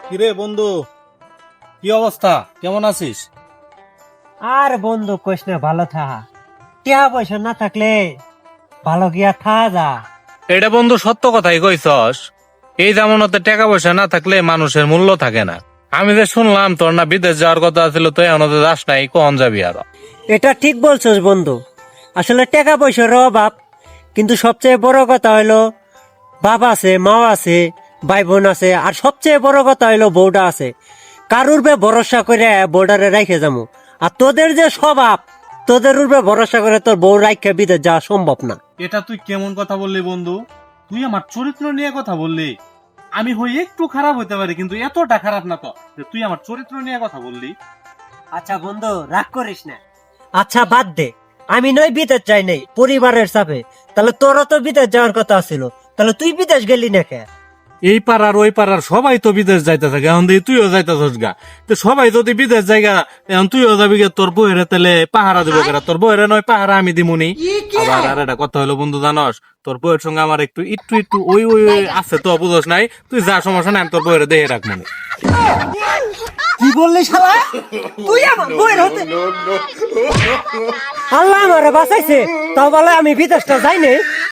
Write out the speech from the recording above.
কিরে বন্ধু, কি অবস্থা, কেমন আছিস? আর বন্ধু কইস না, ভালো থাকা। টিয়া পয়সা না থাকলে ভালো গিয়া থাকা যা। এটা বন্ধু সত্য কথাই কইছস। এই জামানতে টাকা পয়সা না থাকলে মানুষের মূল্য থাকে না। আমি যে শুনলাম তোর না বিদেশ যাওয়ার কথা ছিল, তুই এখনো তো যাস নাই, কখন যাবি আর? এটা ঠিক বলছস বন্ধু। আসলে টাকা পয়সার অভাব, কিন্তু সবচেয়ে বড় কথা হইলো বাপ আছে, মা আছে, ভাই বোন আছে, আর সবচেয়ে বড় কথা হইলো বউটা আছে। কারুর বে ভরসা করে বউডারে রাইখে যাবো। আর তোদের যে স্বভাব, তোদের উপরে ভরসা করে তোর বউ রাইখে বিদেশ যাওয়া সম্ভব না। এটা তুই কেমন কথা বললি বন্ধু? তুই আমার চরিত্র নিয়ে কথা বললি। আমি হই একটু খারাপ হতে পারি, কিন্তু এতটা খারাপ না তো যে তুই আমার চরিত্র নিয়ে কথা বললি। আচ্ছা বন্ধু, রাগ করিস না। আচ্ছা বাদ দে, আমি নই বিদেশ যাই নাই পরিবারের চাপে। তাহলে তোরও তো বিদেশ যাওয়ার কথা ছিল, তাহলে তুই বিদেশ গেলি না কে? এই পাড়ার ওই পাড়ার সবাই তো বিদেশ যাইতে থাকে, এখন দিয়ে তুইও যাইতেছস গা। তো সবাই যদি বিদেশ জায়গা, এখন তুইও যাবি গে, তোর বইরে তেলে পাহারা দিব কেরা? তোর বইরে নয় পাহারা আমি দিমুনি। আবার আর একটা কথা হলো বন্ধু, জানস তোর বইয়ের সঙ্গে আমার একটু একটু একটু ওই ওই ওই আছে তো, বুঝস নাই? তুই যা, সমস্যা নাই, আমি তোর বইরে দেখে রাখবো। কি বললি শালা? তুই আমার বইয়ের হতে আল্লাহ আমারে বাঁচাইছে, তাও বলে আমি বিদেশটা যাই নাই।